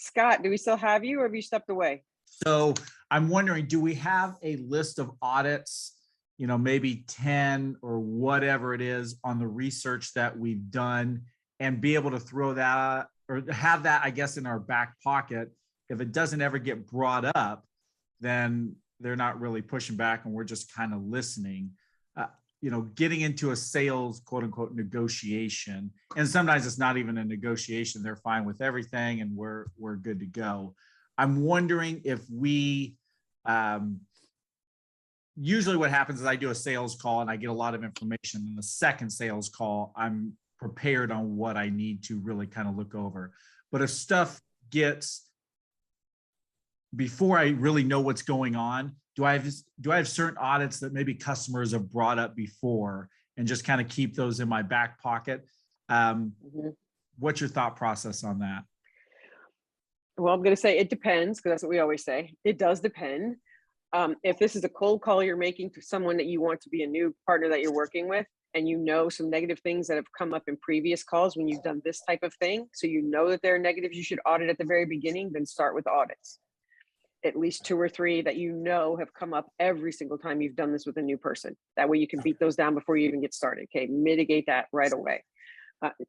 Scott, do we still have you or have you stepped away? So I'm wondering, do we have a list of audits, maybe 10 or whatever it is on the research that we've done, and be able to throw that or have that, I guess, in our back pocket? If it doesn't ever get brought up, then they're not really pushing back and we're just kind of listening. Getting into a sales, quote unquote, negotiation. And sometimes it's not even a negotiation. They're fine with everything and we're good to go. I'm wondering if we, usually what happens is I do a sales call and I get a lot of information. In the second sales call, I'm prepared on what I need to really kind of look over. But if stuff gets, before I really know what's going on, do I have certain audits that maybe customers have brought up before and just kind of keep those in my back pocket? What's your thought process on that? Well, I'm going to say it depends, because that's what we always say. It does depend. If this is a cold call you're making to someone that you want to be a new partner that you're working with, and some negative things that have come up in previous calls when you've done this type of thing, so that there are negatives you should audit at the very beginning, then start with audits. At least 2 or 3 that have come up every single time you've done this with a new person. That way you can beat those down before you even get started. Okay, mitigate that right away.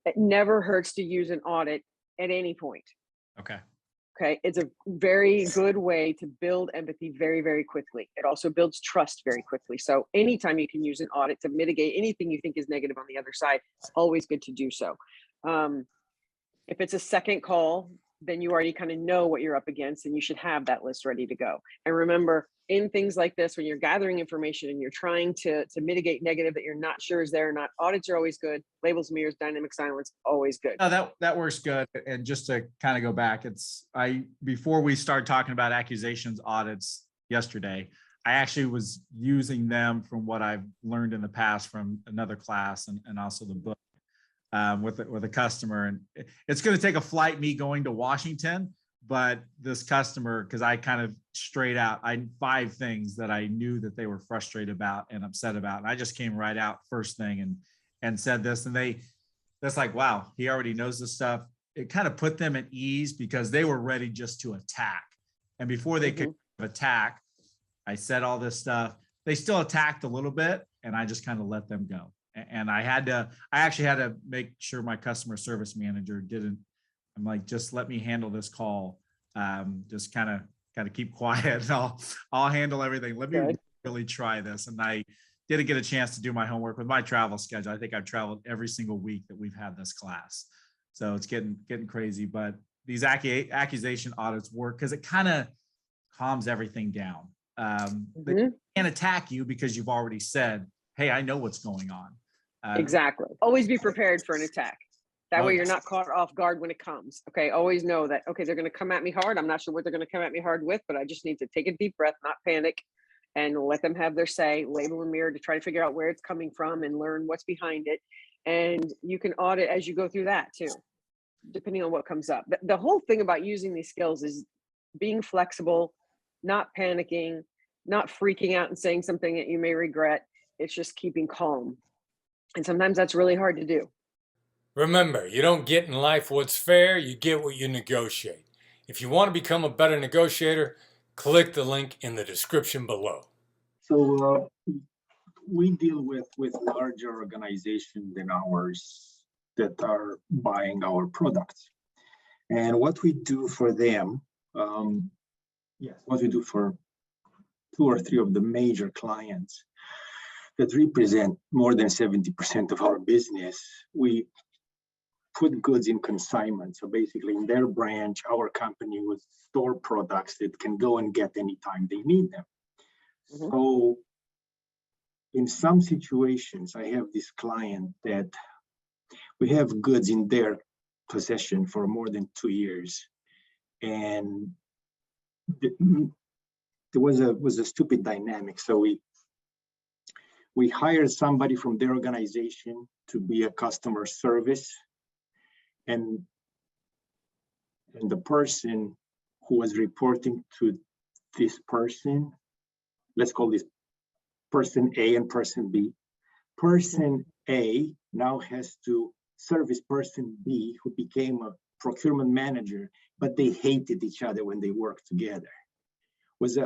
It never hurts to use an audit at any point. Okay, it's a very good way to build empathy very, very quickly. It also builds trust very quickly. So anytime you can use an audit to mitigate anything you think is negative on the other side, it's always good to do so. If it's a second call, then you already kind of know what you're up against and you should have that list ready to go. And remember, in things like this, when you're gathering information and you're trying to mitigate negative that you're not sure is there or not, audits are always good. Labels, mirrors, dynamic silence, always good. No, that works good. And just to kind of go back, before we started talking about accusations audits yesterday, I actually was using them from what I've learned in the past from another class and also the book. With a customer, and it's going to take a flight me going to Washington, but this customer, because I kind of straight out, I 5 things that I knew that they were frustrated about and upset about, and I just came right out first thing and said this, and that's like, wow, he already knows this stuff. It kind of put them at ease because they were ready just to attack, and before they could attack, I said all this stuff. They still attacked a little bit, and I just kind of let them go. And I actually had to make sure my customer service manager I'm like, just let me handle this call. Just kind of keep quiet and I'll handle everything. Let me really try this. And I didn't get a chance to do my homework with my travel schedule. I think I've traveled every single week that we've had this class. So it's getting crazy, but these accusation audits work because it kind of calms everything down. They can't attack you because you've already said, hey, I know what's going on. Exactly. Always be prepared for an attack. That way you're not caught off guard when it comes. Okay. Always know that, okay, they're going to come at me hard. I'm not sure what they're going to come at me hard with, but I just need to take a deep breath, not panic, and let them have their say, label and mirror to try to figure out where it's coming from and learn what's behind it. And you can audit as you go through that too, depending on what comes up. The whole thing about using these skills is being flexible, not panicking, not freaking out and saying something that you may regret. It's just keeping calm. And sometimes that's really hard to do. Remember, you don't get in life what's fair, you get what you negotiate. If you want to become a better negotiator, click the link in the description below. So we deal with larger organizations than ours that are buying our products. And what we do for them, what we do for 2 or 3 of the major clients that represent more than 70% of our business, we put goods in consignment. So basically in their branch, our company would store products that can go and get anytime they need them. So in some situations, I have this client that we have goods in their possession for more than 2 years. And there was a stupid dynamic. So we hired somebody from their organization to be a customer service, and the person who was reporting to this person, let's call this person A and person B. Person A now has to service person B, who became a procurement manager, but they hated each other when they worked together. Was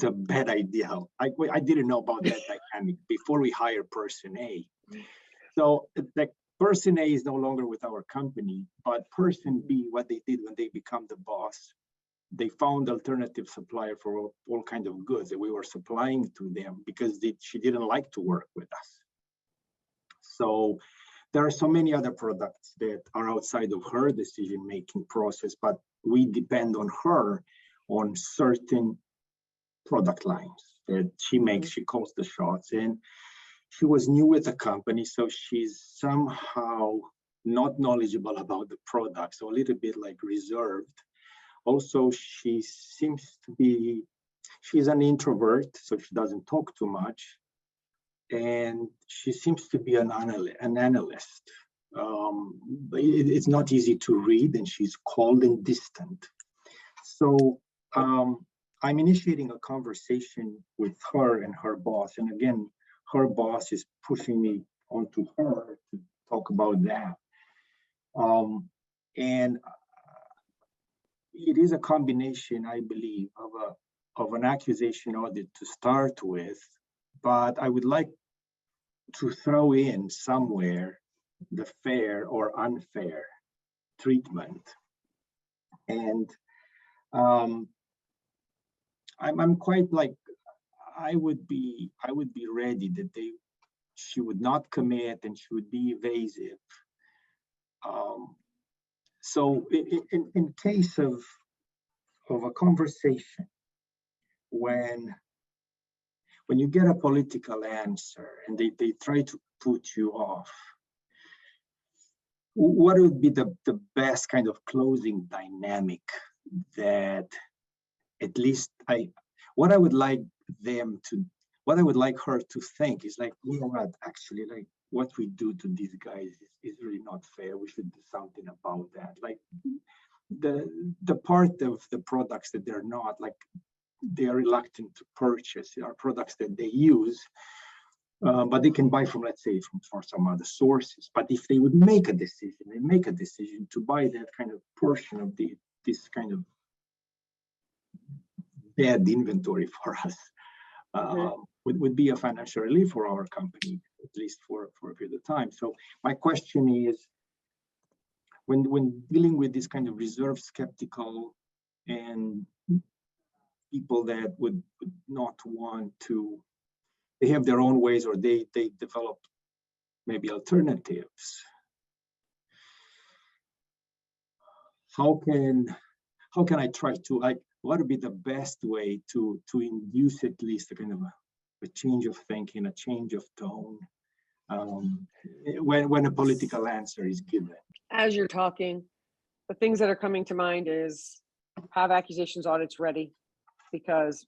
a bad idea. I didn't know about that dynamic before we hired person A. So the person A is no longer with our company, but person B, what they did when they become the boss, they found alternative supplier for all kinds of goods that we were supplying to them because she didn't like to work with us. So there are so many other products that are outside of her decision-making process, but we depend on her on certain product lines that she makes. She calls the shots, and she was new with the company, so she's somehow not knowledgeable about the product, so a little bit like reserved. Also, she's an introvert, so she doesn't talk too much. And she seems to be an analyst. It's not easy to read, and she's cold and distant. So I'm initiating a conversation with her and her boss. And again, her boss is pushing me onto her to talk about that. And it is a combination, I believe, of an accusation audit to start with, but I would like to throw in somewhere the fair or unfair treatment. And I'm quite like, I would be ready that she would not commit and she would be evasive. So in case of a conversation, when you get a political answer and they try to put you off, what would be the best kind of closing dynamic that at least what I would like her to think is like, you know what, actually, like what we do to these guys is really not fair. We should do something about that. Like the part of the products that they're not, like they are reluctant to purchase are products that they use, but they can buy from, let's say, from some other sources. But if they would make a decision to buy that kind of portion of this kind of bad inventory for us, would be a financial relief for our company, at least for a period of time. So my question is, when dealing with this kind of reserved, skeptical, and people that would not want to, they have their own ways, or they develop maybe alternatives. How can I try to, like, what would be the best way to induce at least a kind of a change of thinking, a change of tone, when a political answer is given? As you're talking, the things that are coming to mind is have accusations audits ready, because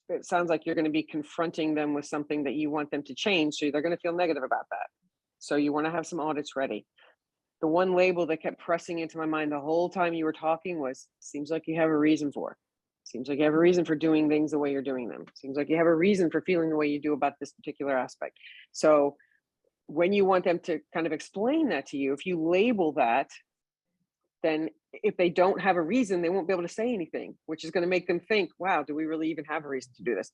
it sounds like you're going to be confronting them with something that you want them to change. So they're going to feel negative about that. So you want to have some audits ready. The one label that kept pressing into my mind the whole time you were talking was, seems like you have a reason for it. Seems like you have a reason for doing things the way you're doing them. Seems like you have a reason for feeling the way you do about this particular aspect. So when you want them to kind of explain that to you, if you label that, then if they don't have a reason, they won't be able to say anything, which is going to make them think, wow, do we really even have a reason to do this?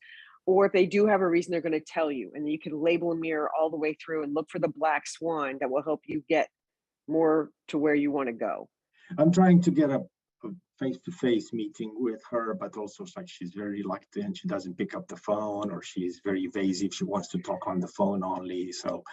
Or if they do have a reason, they're going to tell you, and you can label a mirror all the way through and look for the black swan that will help you get more to where you want to go. I'm trying to get a face-to-face meeting with her, but also it's like she's very reluctant. She doesn't pick up the phone, or she's very evasive. She wants to talk on the phone only. So,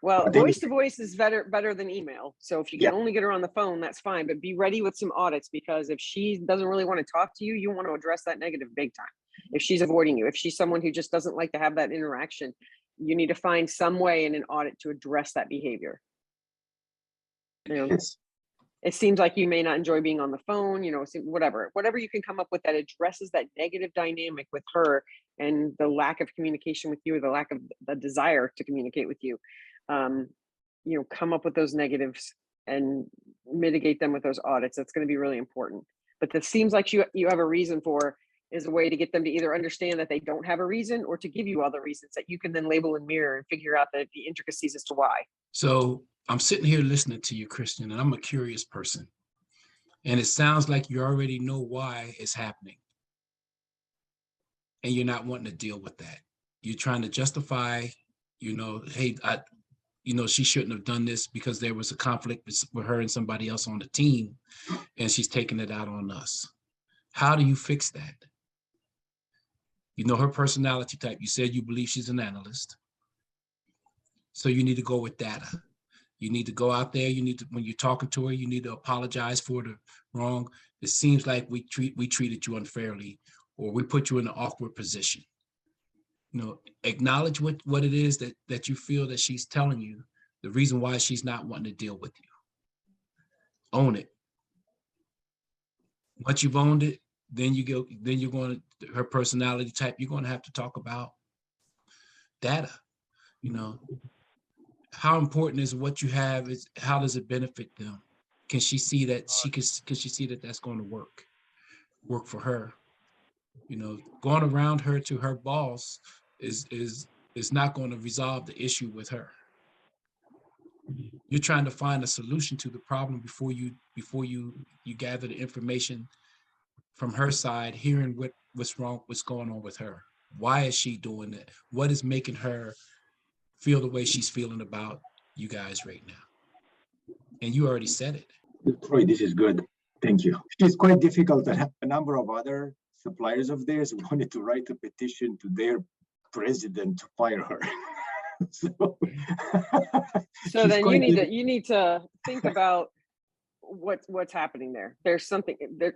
well, voice to voice is better than email. So if you can only get her on the phone, that's fine. But be ready with some audits, because if she doesn't really want to talk to you, you want to address that negative big time. If she's avoiding you, if she's someone who just doesn't like to have that interaction, you need to find some way in an audit to address that behavior. You know, it seems like you may not enjoy being on the phone, you know, whatever you can come up with that addresses that negative dynamic with her and the lack of communication with you, or the lack of the desire to communicate with you. You know, come up with those negatives and mitigate them with those audits. That's going to be really important. But that seems like you have a reason for is a way to get them to either understand that they don't have a reason, or to give you all the reasons that you can then label and mirror and figure out the intricacies as to why. So I'm sitting here listening to you, Christian, and I'm a curious person. And it sounds like you already know why it's happening. And you're not wanting to deal with that. You're trying to justify, hey, she shouldn't have done this because there was a conflict with her and somebody else on the team, and she's taking it out on us. How do you fix that? You know her personality type. You said you believe she's an analyst. So you need to go with data. You need to go out there. You need to, when you're talking to her, you need to apologize for the wrong. It seems like we treated you unfairly, or we put you in an awkward position. Acknowledge what it is that you feel that she's telling you, the reason why she's not wanting to deal with you. Own it. Once you've owned it, then you're going to, her personality type, you're going to have to talk about data. How important is what you have? Is how does it benefit them? Can she see that can she see that that's going to work for her? Going around her to her boss is not going to resolve the issue with her. You're trying to find a solution to the problem before you gather the information from her side, hearing what's wrong, what's going on with her. Why is she doing it? What is making her feel the way she's feeling about you guys right now? And you already said it. Troy, this is good. Thank you. It's quite difficult that a number of other suppliers of theirs wanted to write a petition to their president to fire her. So then you need to think about what's happening there. There's something that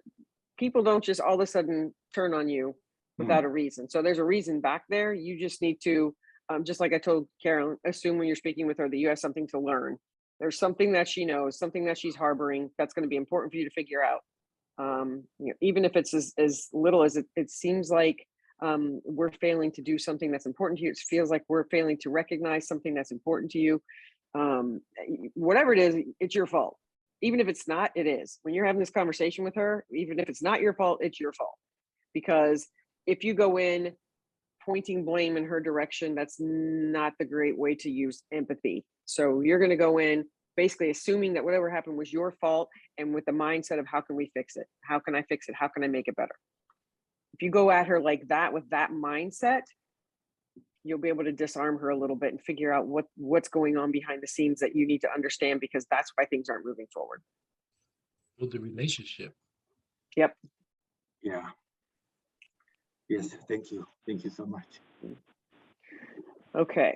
people don't just all of a sudden turn on you without a reason. So there's a reason back there. You just need to, just like I told Carolyn, assume when you're speaking with her that you have something to learn. There's something that she knows, something that she's harboring that's going to be important for you to figure out. Even if it's as little as it seems like we're failing to do something that's important to you. It feels like we're failing to recognize something that's important to you. Whatever it is, it's your fault. Even if it's not, it is. When you're having this conversation with her, even if it's not your fault, it's your fault. Because if you go in pointing blame in her direction, that's not the great way to use empathy. So you're going to go in basically assuming that whatever happened was your fault, and with the mindset of how can we fix it? How can I fix it? How can I make it better? If you go at her like that with that mindset, you'll be able to disarm her a little bit and figure out what's going on behind the scenes that you need to understand, because that's why things aren't moving forward. Build the relationship. Yep. Yeah. Yes, thank you. Thank you so much. Okay.